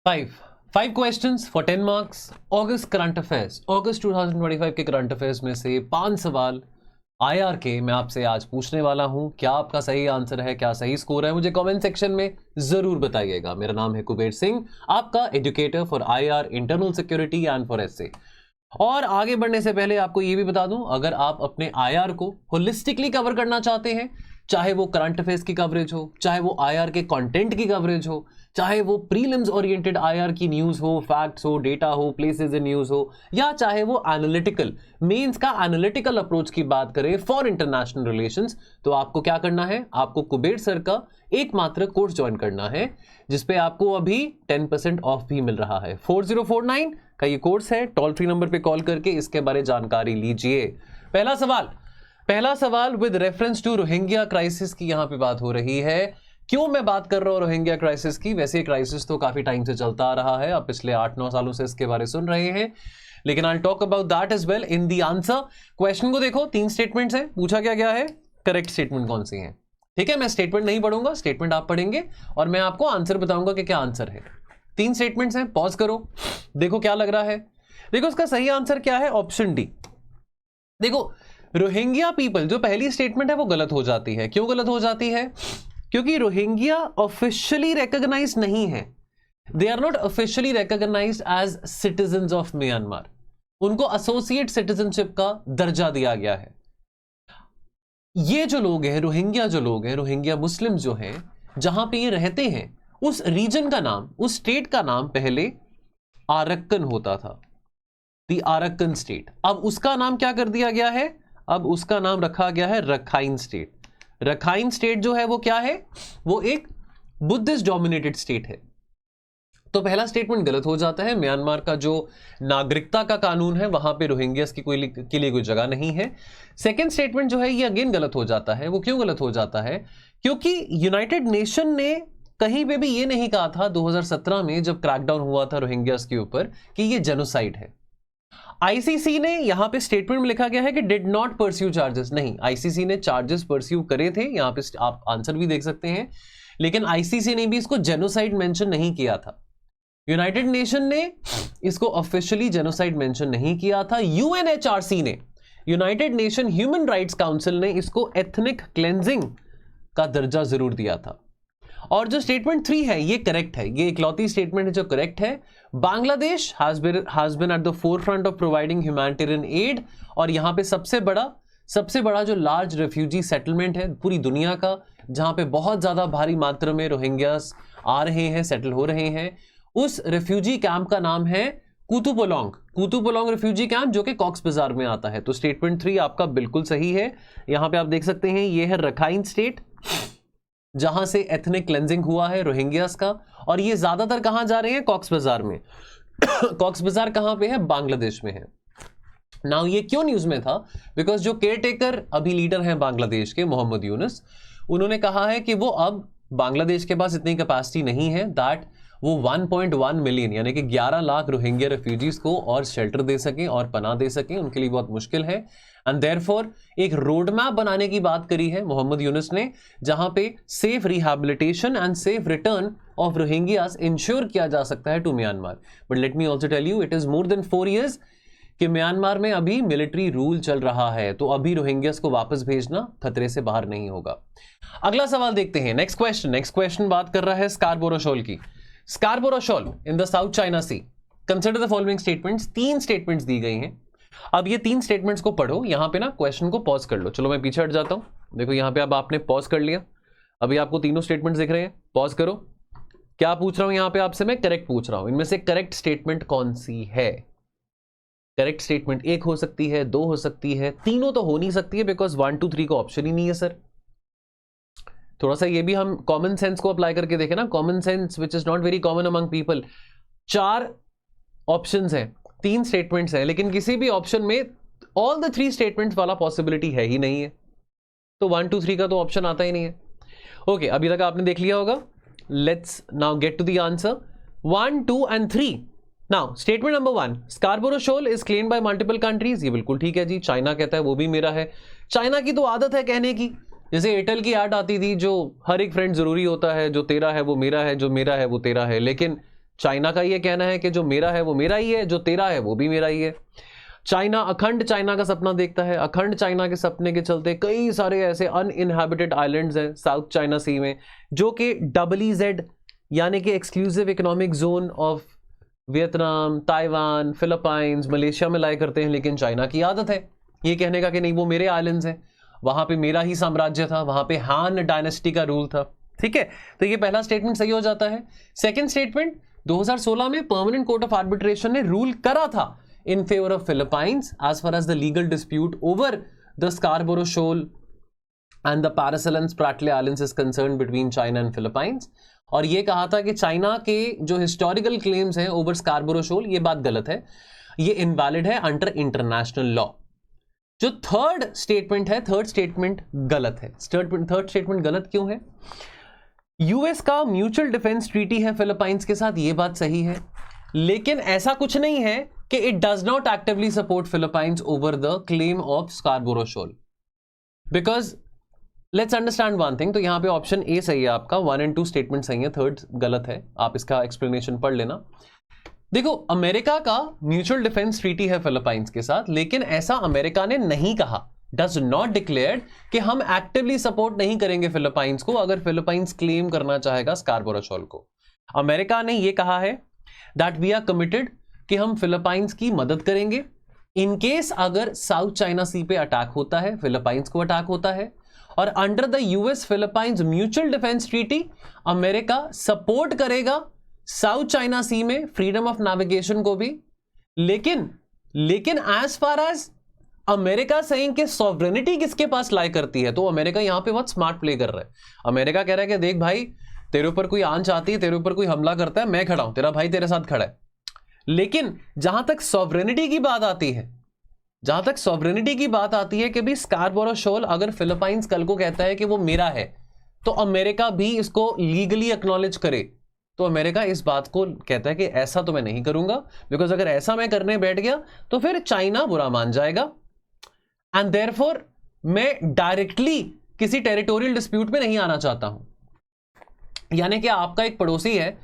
Five questions for 10 marks. अगस्त current affairs, अगस्त 2025 के करंट अफेयर्स में से 5 सवाल आईआर के मैं आपसे आज पूछने वाला हूं। क्या आपका सही आंसर है, क्या सही स्कोर है, मुझे कमेंट सेक्शन में जरूर बताइएगा। मेरा नाम है कुबेर सिंह, आपका educator for IR, internal security and for SA. और आगे बढ़ने से पहले आपको यह भी बता दूं, अगर आप अपने आईआर को होलिस्टिकली कवर करना चाहते हैं, चाहे वो करंट अफेयर्स की कवरेज हो, चाहे वो आईआर के कंटेंट की कवरेज हो, चाहे वो प्रीलिम्स ओरिएंटेड आईआर की न्यूज हो, फैक्ट्स हो, डेटा हो, प्लेसेस इन न्यूज हो, या चाहे वो एनालिटिकल मेंस का एनालिटिकल अप्रोच की बात करें फॉर इंटरनेशनल रिलेशंस, तो आपको क्या करना है, आपको कुबेर सर का एकमात्र कोर्स ज्वाइन करना है, जिसपे आपको अभी 10% ऑफ भी मिल रहा है। 4049 का ये कोर्स है। टोल फ्री नंबर पे कॉल करके इसके बारे में जानकारी लीजिए। पहला सवाल with reference to Rohingya crisis की यहां पे बात हो रही है। क्यों मैं बात कर रहा हूं रोहिंग्या क्राइसिस की? वैसे क्राइसिस तो काफी टाइम से चलता आ रहा है, आप पिछले 8-9 सालों से इसके बारे में सुन रहे हैं, लेकिन I talk about that as well in the answer. Question को देखो, 3 स्टेटमेंट्स हैं, पूछा क्या गया है, करेक्ट स्टेटमेंट कौन सी है। ठीक है, मैं स्टेटमेंट नहीं पढ़ूंगा, स्टेटमेंट आप पढ़ेंगे और मैं आपको आंसर बताऊंगा कि क्या आंसर है। 3 स्टेटमेंट्स हैं, पॉज करो, देखो क्या लग रहा है। देखो इसका सही आंसर क्या है, ऑप्शन डी। देखो रोहिंग्या पीपल, जो पहली स्टेटमेंट है वो गलत हो जाती है। क्यों गलत हो जाती है? क्योंकि रोहिंग्या ऑफिशियली रिकॉग्नाइज नहीं है, they are not officially recognised as citizens of Myanmar. उनको एसोसिएट सिटीजनशिप का दर्जा दिया गया है। ये जो लोग हैं, रोहिंग्या जो लोग हैं, रोहिंग्या मुस्लिम जो हैं, जहां पे ये रहते हैं, उस रीजन का नाम, उस स्टेट का नाम पहले आरक्कन होता था, दी आरक्कन स्टेट। अब उसका नाम क्या कर दिया गया है, अब उसका नाम रखा गया है रखाइन स्टेट। रखाइन स्टेट जो है वो क्या है, वो एक बुद्धिस्ट डोमिनेटेड स्टेट है। तो पहला स्टेटमेंट गलत हो जाता है। म्यांमार का जो नागरिकता का कानून है वहां पे रोहिंग्यास की के लिए कोई जगह नहीं है। सेकंड स्टेटमेंट जो है ये अगेन गलत हो जाता है। वो क्यों गलत हो जाता है? क्योंकि यूनाइटेड नेशन ने कहीं पे भी ये नहीं कहा था 2017 में जब क्रैकडाउन हुआ था रोहिंग्यास के ऊपर कि ये जेनोसाइड है। आईसीसी ने यहां पे स्टेटमेंट में लिखा गया है कि डिड नॉट परस्यू चार्जेस। नहीं, आईसीसी ने चार्जेस परस्यू करे थे, यहां पे आप आंसर भी देख सकते हैं, लेकिन आईसीसी ने भी इसको जेनोसाइड मेंशन नहीं किया था। यूनाइटेड नेशन ने इसको ऑफिशियली जेनोसाइड मेंशन नहीं किया था। यूएनएचआरसी ने, United nation human rights council ने इसको एथनिक क्लेंजिंग का दर्जा जरूर दिया था। और जो स्टेटमेंट 3 है ये करेक्ट है, ये इकलौती स्टेटमेंट है जो करेक्ट है। Bangladesh has been at the forefront of providing humanitarian aid, और यहां पे सबसे बड़ा जो लार्ज रेफ्यूजी सेटलमेंट है पूरी दुनिया का, जहां पे बहुत ज्यादा भारी मात्रा में रोहिंग्यास आ रहे हैं, सेटल हो रहे हैं, उस रेफ्यूजी कैंप का नाम है कुतुपोलोंग रेफ्यूजी कैंप, जो कि कॉक्स बाजार में आता है। तो स्टेटमेंट 3 आपका बिल्कुल सही है। यहां पे आप देख सकते हैं ये है रखाइन स्टेट, जहां से एथनिक क्लेंजिंग हुआ है रोहिंग्यास का, और ये ज्यादातर कहां जा रहे हैं, कॉक्स बाजार में। कॉक्स बाजार कहां पे है, बांग्लादेश में है। नाउ ये क्यों न्यूज में था? बिकॉज जो केयरटेकर अभी लीडर हैं बांग्लादेश के, मोहम्मद यूनुस, उन्होंने कहा है कि वो अब बांग्लादेश के पास इतनी कैपेसिटी नहीं है दैट वो 1.1 मिलियन यानी कि 11 लाख रोहिंग्या रेफ्यूजीज को और शेल्टर दे सकें और पनाह दे सकें, उनके लिए बहुत मुश्किल है। एंड देयरफॉर एक रोड मैप बनाने की बात करी है मोहम्मद यूनुस ने, जहां पे safe rehabilitation and safe return of Rohingyas ensure किया जा सकता है to Myanmar. But let me also tell you, it is more than 4 years कि म्यांमार में अभी मिलिट्री रूल चल रहा है, तो अभी रोहिंग्यास को वापस भेजना खतरे से बाहर नहीं होगा। अगला सवाल देखते हैं, नेक्स्ट क्वेश्चन बात कर रहा है स्कार्बोरो शोल की। Scarborough Shoal in the South China Sea, consider the following statements. 3 statements दी गई हैं। अब ये 3 स्टेटमेंट्स को पढ़ो, यहां पे ना क्वेश्चन को पॉज कर लो। चलो मैं पीछे हट जाता हूं। देखो यहां पे अब आपने पॉज कर लिया, अभी आपको तीनों स्टेटमेंट्स दिख रहे हैं। पॉज करो। क्या पूछ रहा हूं यहां पे आपसे मैं, करेक्ट पूछ रहा हूं। इनमें से करेक्ट स्टेटमेंट कौन सी है? करेक्ट स्टेटमेंट 1 हो सकती है, 2 हो सकती है, तीनों तो हो नहीं सकती है, बिकॉज 1 2 3 का ऑप्शन ही नहीं है सर। थोड़ा सा ये भी हम कॉमन सेंस को अप्लाई करके देखें ना, common sense which is not very common among people. 4 options हैं, 3 स्टेटमेंट्स हैं, लेकिन किसी भी ऑप्शन में ऑल द 3 स्टेटमेंट्स वाला पॉसिबिलिटी है ही नहीं है, तो 1 2 3 का तो ऑप्शन आता ही नहीं है। ओके, अभी तक आपने देख लिया होगा। Let's now get to the answer. 1 2 and 3। Now statement number 1, Scarborough Shoal is claimed by multiple countries. ये बिल्कुल ठीक है जी, चाइना कहता है वो भी मेरा है। चाइना की तो आदत है कहने की, जैसे एयरटेल की ऐड आती थी, जो हर एक फ्रेंड जरूरी होता है, जो तेरा है वो मेरा है, जो मेरा है वो तेरा है, लेकिन चाइना का ये कहना है कि जो मेरा है वो मेरा ही है, जो तेरा है वो भी मेरा ही है। चाइना अखंड चाइना का सपना देखता है। अखंड चाइना के सपने के चलते कई सारे ऐसे अनइनहैबिटेड आइलैंड्स हैं साउथ चाइना सी में, जो कि EEZ यानी कि exclusive economic zone of Vietnam, Taiwan, Philippines, Malaysia में लाया करते हैं। लेकिन चाइना की आदत है ये कहने का कि नहीं वो मेरे आइलैंड्स हैं, वहां पे मेरा ही साम्राज्य था, वहां पे हान डायनेस्टी का रूल था। ठीक है, तो ये पहला स्टेटमेंट सही हो जाता है। सेकंड स्टेटमेंट, 2016 में परमानेंट कोर्ट ऑफ आर्बिट्रेशन ने रूल करा था in favor of Philippines as far as the legal dispute over the Scarborough Shoal and the Paracel and Spratly Islands is concerned between China and Philippines। और ये कहा था कि China के जो हिस्टोरिकल क्लेम्स हैं ओवर स्कारबोरो शोल, ये बात गलत है, ये इनवैलिड है अंडर इंटरनेशनल लॉ। जो थर्ड स्टेटमेंट है, थर्ड स्टेटमेंट गलत है। थर्ड स्टेटमेंट गलत क्यों है? यूएस का म्यूचुअल डिफेंस ट्रीटी है फिलीपाइंस के साथ, ये बात सही है, लेकिन ऐसा कुछ नहीं है कि it does not actively support Philippines over the claim of Scarborough Shoal, because let's understand one thing. तो यहां पे ऑप्शन ए सही है आपका, 1 और 2 स्टेटमेंट सही है, थर्ड गलत है। आप इसका एक्सप्लेनेशन पढ़ लेना। देखो, अमेरिका का म्यूचुअल डिफेंस ट्रीटी है फिलीपाइंस के साथ, लेकिन ऐसा अमेरिका ने नहीं कहा, डज नॉट डिक्लेयर्ड कि हम एक्टिवली सपोर्ट नहीं करेंगे फिलीपाइंस को अगर फिलीपाइंस क्लेम करना चाहेगा स्कारबोरो शोल को। अमेरिका ने यह कहा है दैट वी आर कमिटेड कि हम फिलीपाइंस की मदद करेंगे इन केस अगर साउथ चाइना सी पे अटैक होता है, फिलीपाइंस को अटैक होता है, और under the US Philippines mutual defence treaty America support करेगा साउथ चाइना सी में फ्रीडम ऑफ नेविगेशन को भी। लेकिन as far as America saying कि सॉवरेनिटी किसके पास लाई करती है, तो अमेरिका यहां पे बहुत स्मार्ट प्ले कर रहा है। अमेरिका कह रहा है कि देख भाई, तेरे ऊपर कोई आंच आती है, तेरे ऊपर कोई हमला करता है, मैं खड़ा हूं, तेरा भाई तेरे साथ खड़ा है। लेकिन जहां तक सॉवरेनिटी की बात आती है, जहां तक सॉवरेनिटी की बात आती है कि भी स्कारबोरो शोल अगर फिलीपाइंस कल को कहता है कि वो मेरा है, तो अमेरिका भी इसको लीगली एक्नॉलेज करे, तो अमेरिका इस बात को कहता है कि ऐसा तो मैं नहीं करूंगा, बिकॉज अगर ऐसा मैं करने बैठ गया तो फिर चाइना बुरा मान जाएगा, एंड देयरफॉर मैं डायरेक्टली किसी टेरिटोरियल डिस्प्यूट में नहीं आना चाहता हूं। यानी कि आपका एक पड़ोसी है,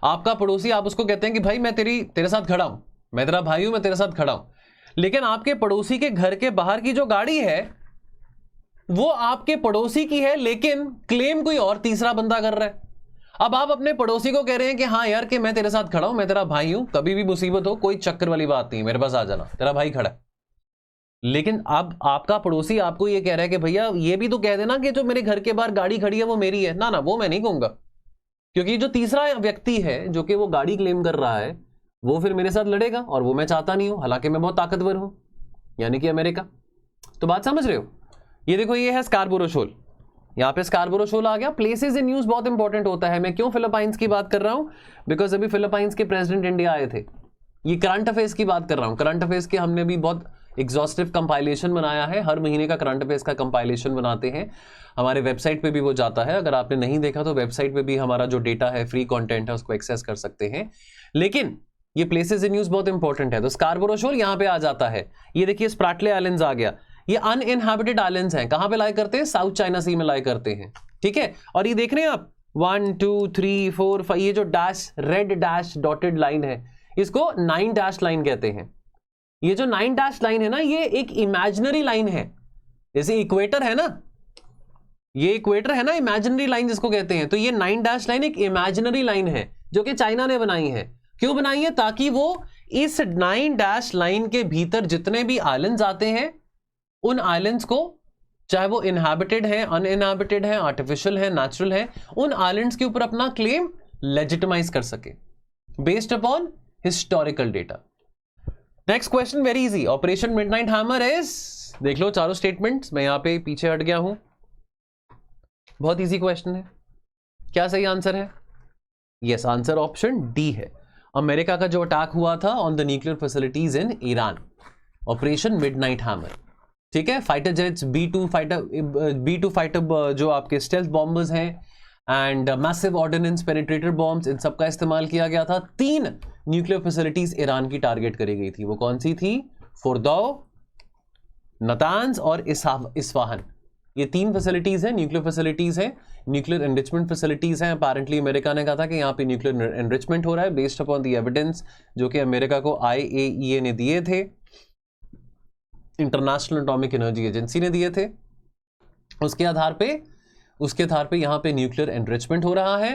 आपका पड़ोसी, आप उसको कहते हैं कि भाई मैं तेरे साथ खड़ा हूं, मैं तेरा भाई हूं, मैं तेरे साथ खड़ा हूं, लेकिन आपके पड़ोसी के घर के बाहर की जो गाड़ी है वो आपके पड़ोसी की है, लेकिन क्लेम कोई और तीसरा बंदा कर रहा है। अब आप अपने पड़ोसी को कह रहे हैं कि हाँ यार, कि मैं तेरे साथ खड़ा हूं, मैं तेरा भाई हूं, कभी भी मुसीबत हो कोई चक्कर वाली बात नहीं, मेरे पास आ जाना, तेरा भाई खड़ा है। लेकिन अब आपका पड़ोसी आपको ये कह रहा है कि भैया ये भी तो कह देना कि जो मेरे घर के बाहर गाड़ी खड़ी है वो मेरी है। ना, वो मैं नहीं कहूंगा, क्योंकि जो तीसरा व्यक्ति है जो कि वो गाड़ी क्लेम कर रहा है, वो फिर मेरे साथ लड़ेगा, और वो मैं चाहता नहीं हूं, हालांकि मैं बहुत ताकतवर हूं, यानी कि अमेरिका। तो बात समझ रहे हो? ये देखो, ये है स्कारबोरो शोल, यहां पे स्कारबोरो शोल आ गया। प्लेसेस इन न्यूज बहुत इंपॉर्टेंट होता है। मैं क्यों फिलीपाइंस की बात कर रहा हूं? बिकॉज अभी फिलीपाइंस के प्रेसिडेंट इंडिया आए थे। ये करंट अफेयर्स की बात कर रहा हूं। करंट अफेयर्स के हमने भी बहुत एग्जॉस्टिव कंपाइलेशन बनाया है, हर महीने का करंट अफेयर्स का कंपाइलेशन बनाते हैं, हमारे वेबसाइट पे भी वो जाता है। अगर आपने नहीं देखा तो वेबसाइट पे भी हमारा जो डेटा है, फ्री कंटेंट है, उसको एक्सेस कर सकते हैं। लेकिन ये प्लेसेस इन न्यूज बहुत इंपॉर्टेंट है, तो स्कारबोरो शोल यहां पे आ जाता है। ये देखिए, स्प्रैटले आइलैंड्स आ गया। ये अनइनहैबिटेड आइलैंड्स हैं, कहां पे लाई करते हैं? साउथ चाइना सी में लाई करते हैं। ठीक है, और ये देख रहे हैं आप 1 2 3 4 5, ये जो dash, red dash dotted line है, इसको 9 डैश लाइन कहते हैं। ये जो 9 डैश लाइन है ना, ये एक इमेजिनरी लाइन है, जैसे इक्वेटर है ना, ये इक्वेटर है ना, इमेजिनरी लाइन जिसको कहते हैं। तो ये 9 डैश लाइन एक इमेजिनरी लाइन है जो कि चाइना ने बनाई है। क्यों बनाई है? ताकि वो इस 9 डैश लाइन के भीतर जितने भी आइलैंड्स आते हैं, उन आइलैंड्स को, चाहे वो इनहैबिटेड है, अनइनहैबिटेड है, आर्टिफिशियल है, नेचुरल है, उन आइलैंड्स के ऊपर अपना क्लेम लेजिटिमाइज कर सके based upon historical data. Next question very easy, operation midnight hammer is, देख लो चारों स्टेटमेंट्स, मैं यहां पे पीछे हट गया हूं, बहुत इजी क्वेश्चन है। क्या सही आंसर है? यस, आंसर ऑप्शन डी है। अमेरिका का जो अटैक हुआ था on the nuclear facilities in Iran, operation midnight hammer. ठीक है, फाइटर जेट्स, B2 फाइटर जो आपके स्टेल्थ बॉम्बर्स हैं, and massive ordnance penetrator bombs, इन सब का इस्तेमाल किया गया था। 3 न्यूक्लियर फैसिलिटीज ईरान की टारगेट करी गई थी। वो कौन सी थी? फोर्दो, नतांज और इस्फाहान। ये 3 फैसिलिटीज हैं, न्यूक्लियर फैसिलिटीज हैं, न्यूक्लियर एनरिचमेंट फैसिलिटीज हैं। अपेरेंटली अमेरिका ने कहा था कि यहाँ पे न्यूक्लियर एनरिचमेंट हो रहा है बेस्ड अपॉन द एविडेंस जो कि अमेरिका को IAEA ने दिए थे, इंटरनेशनल एटॉमिक एनर्जी एजेंसी ने दिए थे। उसके आधार पे यहाँ पे न्यूक्लियर एनरिचमेंट हो रहा है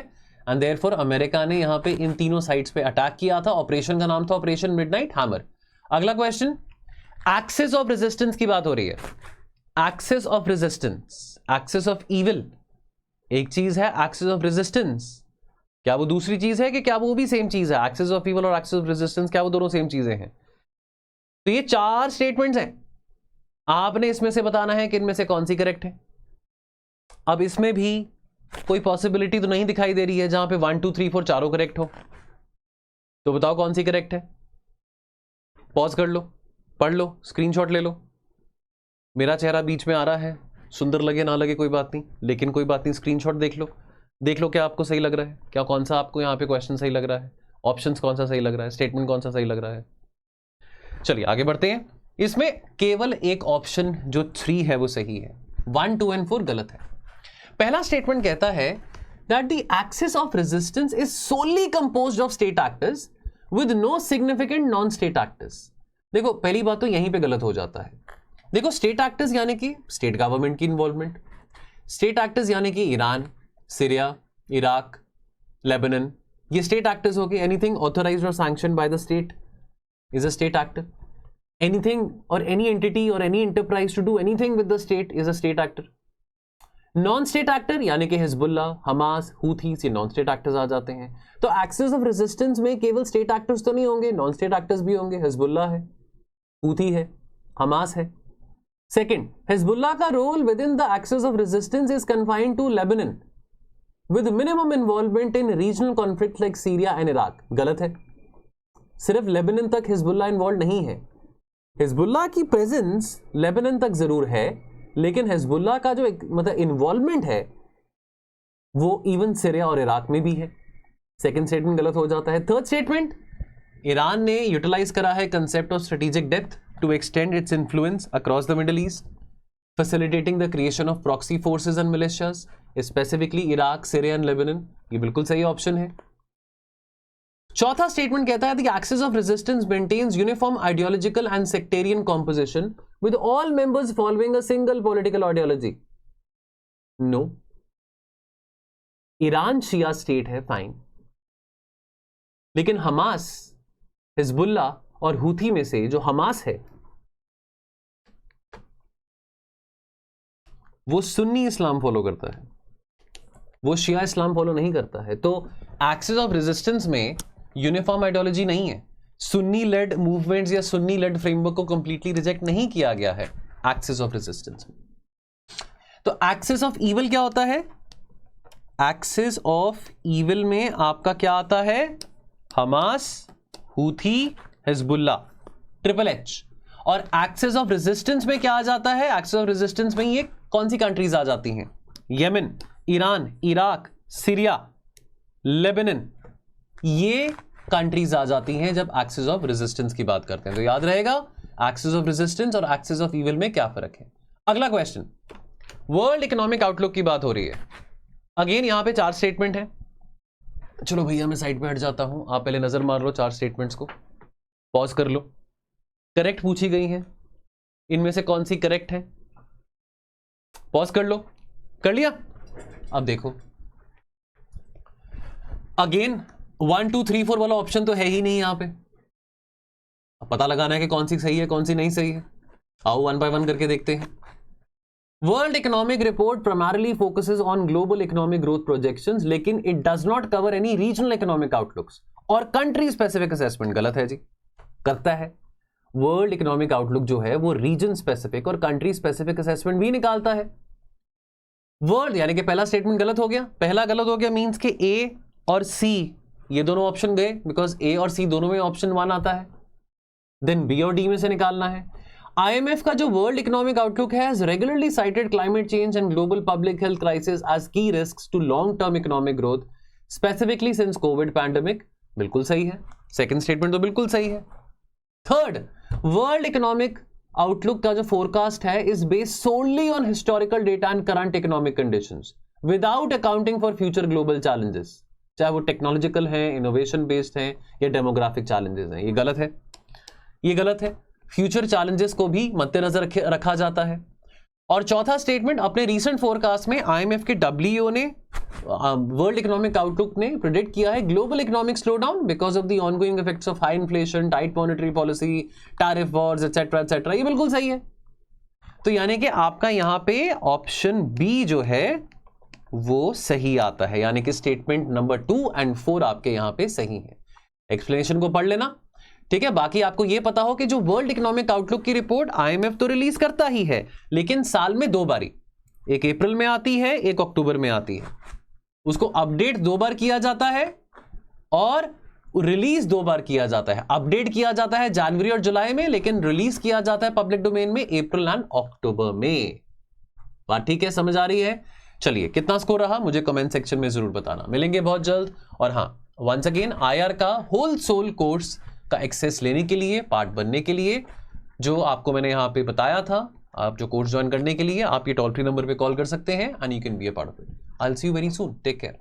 एंड देयरफॉर अमेरिका ने यहाँ पे इन तीनों साइट्स पे अटैक किया था। ऑपरेशन का नाम था ऑपरेशन मिडनाइट हैमर। अगला क्वेश्चन, एक्सिस ऑफ रेजिस्टेंस की बात हो रही है। Axis of resistance, axis of evil एक चीज है, एक्सिस ऑफ रेजिस्टेंस क्या वो दूसरी चीज है कि क्या वो भी सेम चीज है? एक्सिस ऑफ ईविल और एक्सिस ऑफ रेजिस्टेंस क्या वो दोनों सेम चीजें हैं? तो ये 4 स्टेटमेंट्स हैं, आपने इसमें से बताना है कि इनमें से कौन सी करेक्ट है। अब इसमें भी कोई पॉसिबिलिटी तो नहीं दिखाई दे रही है जहां पे 1 2 3 4 चारों करेक्ट हो, तो बताओ कौन सी करेक्ट है। पॉज कर लो, पढ़ लो, स्क्रीनशॉट ले लो। मेरा चेहरा बीच में आ रहा है, सुंदर लगे ना लगे कोई बात नहीं, लेकिन कोई बात नहीं, स्क्रीनशॉट देख लो, देख लो क्या आपको सही लग रहा है, क्या कौन सा आपको यहाँ पे क्वेश्चन सही लग रहा है, ऑप्शंस कौन सा सही लग रहा है, स्टेटमेंट कौन सा सही लग रहा है। चलिए आगे बढ़ते हैं। इसमें केवल एक ऑप्शन जो 3 है वो सही है, 1 2 एंड 4 गलत है। पहला स्टेटमेंट कहता है that the axis of resistance is solely composed of state actors with no significant non state actors. देखो पहली बात तो यहीं पे गलत हो जाता है। देखो स्टेट एक्टर्स यानी कि स्टेट गवर्नमेंट की इन्वॉल्वमेंट, स्टेट एक्टर्स यानी कि ईरान, सीरिया, इराक, लेबनान, ये स्टेट एक्टर्स हो गए। एनीथिंग ऑथराइज्ड और sanctioned by the state is a state actor. Anything और एनी एंटिटी और any enterprise to do anything with the state is a state actor. Non state actor यानी कि Hezbollah, Hamas, हूथीस, ये non state actors आ जाते हैं। तो axis of resistance में केवल स्टेट एक्टर्स तो नहीं होंगे, नॉन स्टेट एक्टर्स भी होंगे। हिजबुल्ला है, हूथी है, हमास है। सेकंड, हिजबुल्ला का role within the axis of resistance is confined to Lebanon with minimum involvement in regional conflict like Syria and Iraq. गलत है, सिर्फ लेबनान तक हिजबुल्ला इन्वॉल्व नहीं है। हिजबुल्ला की प्रेजेंस लेबनान तक जरूर है, लेकिन हिजबुल्ला का जो मतलब इन्वॉल्वमेंट है वो इवन सीरिया और इराक में भी है। सेकंड स्टेटमेंट गलत हो जाता है। थर्ड स्टेटमेंट, ईरान ने यूटिलाइज करा है concept of strategic depth to extend its influence across the Middle East, facilitating the creation of proxy forces and militias, specifically Iraq, Syria and Lebanon. ये बिल्कुल सही ऑप्शन है। चौथा स्टेटमेंट कहता है the axis of resistance maintains uniform ideological and sectarian composition with all members following a single political ideology. No. Iran शिया state है, fine, लेकिन हमास, हिजबुल्ला और हूथी में से जो हमास है वो सुन्नी इस्लाम फॉलो करता है, वो शिया इस्लाम फॉलो नहीं करता है। तो एक्सिस ऑफ रेजिस्टेंस में यूनिफॉर्म आइडियोलॉजी नहीं है। सुन्नी लेड मूवमेंट्स या सुन्नी लेड फ्रेमवर्क को कंप्लीटली रिजेक्ट नहीं किया गया है एक्सिस ऑफ रेजिस्टेंस में। तो एक्सिस ऑफ ईविल क्या होता है? एक्सिस ऑफ ईविल में आपका क्या आता है? Hamas, Houthi, Hezbollah, triple H. और एक्सिस ऑफ रेजिस्टेंस में क्या आ जाता है? एक्सिस ऑफ रेजिस्टेंस में ये कौन सी कंट्रीज आ जाती हैं? Yemen, Iran, Iraq, Syria, Lebanon, ये कंट्रीज आ जाती हैं जब एक्सिस ऑफ रेजिस्टेंस की बात करते हैं। तो याद रहेगा एक्सिस ऑफ रेजिस्टेंस और एक्सिस ऑफ ईविल में क्या फर्क है। अगला क्वेश्चन, वर्ल्ड इकोनॉमिक आउटलुक की बात हो रही है। अगेन यहां पे 4 स्टेटमेंट है। चलो भैया मैं साइड पे हट जाता हूं, आप पहले नजर मार लो 4 स्टेटमेंट्स को, पॉज कर लो। करेक्ट पूछी गई है, इनमें से कौन सी करेक्ट है? पॉज कर लो, कर लिया? अब देखो अगेन 1 2 3 4 वाला ऑप्शन तो है ही नहीं यहां पे। अब पता लगाना है कि कौन सी सही है कौन सी नहीं सही है। आओ 1 बाय 1 करके देखते हैं। World economic report primarily focuses on global economic growth projections, लेकिन it does not cover any regional economic outlooks और कंट्री स्पेसिफिक असेसमेंट। गलत है जी, करता है। वर्ल्ड इकोनॉमिक आउटलुक जो है वो रीजन स्पेसिफिक और कंट्री स्पेसिफिक असेसमेंट भी निकालता है। वर्ल्ड यानी कि पहला स्टेटमेंट गलत हो गया। पहला गलत हो गया मींस के ए और सी ये दोनों ऑप्शन गए, बिकॉज ए और सी दोनों में ऑप्शन 1 आता है। देन बी और डी में से निकालना है। IMF का जो वर्ल्ड इकोनॉमिक आउटलुक है regularly cited climate change and global public health crisis as की risks to long term economic growth specifically since covid pandemic. बिल्कुल सही है, सेकंड स्टेटमेंट तो बिल्कुल सही है। थर्ड, वर्ल्ड इकोनॉमिक आउटलुक का जो फोरकास्ट है is based solely on historical data and current economic conditions without accounting for future global challenges, चाहे वो टेक्नोलॉजिकल हैं, इनोवेशन बेस्ड हैं या डेमोग्राफिक चैलेंजेस हैं। ये गलत है, ये गलत है। फ्यूचर चैलेंजेस को भी मद्देनजर रखा जाता है। और चौथा स्टेटमेंट, अपने रीसेंट फोरकास्ट में आईएमएफ के डब्ल्यूईओ ने, वर्ल्ड इकोनॉमिक आउटलुक ने प्रेडिक्ट किया है global economic slow down because of the ongoing effects of high inflation, tight monetary policy, tariff Wars etcetera etcetera. ये बिल्कुल सही है। तो यानी कि आपका यहां पे ऑप्शन बी जो है वो सही आता है, यानी कि स्टेटमेंट नंबर 2 और 4 आपके यहां पे सही है। एक्सप्लेनेशन को पढ़ लेना, ठीक है। बाकी आपको यह पता हो कि जो वर्ल्ड इकोनॉमिक आउटलुक की रिपोर्ट आईएमएफ तो रिलीज करता ही है, लेकिन साल में 2 बारी, एक अप्रैल में आती है, एक अक्टूबर में आती है। उसको अपडेट 2 बार किया जाता है और रिलीज 2 बार किया जाता है। अपडेट किया जाता है जनवरी और जुलाई में, लेकिन रिलीज किया जाता है पब्लिक डोमेन में अप्रैल एंड अक्टूबर में। बात ठीक है, समझ आ रही है? चलिए, कितना स्कोर रहा मुझे कमेंट सेक्शन में जरूर बताना। मिलेंगे बहुत जल्द। और हाँ, वंस अगेन आईआर का होल सोल कोर्स का एक्सेस लेने के लिए, पार्ट बनने के लिए, जो आपको मैंने यहां पे बताया था, आप जो कोर्स ज्वाइन करने के लिए आप ये टोल फ्री नंबर पे कॉल कर सकते हैं and you can be a part of it. I will see you very soon. Take care.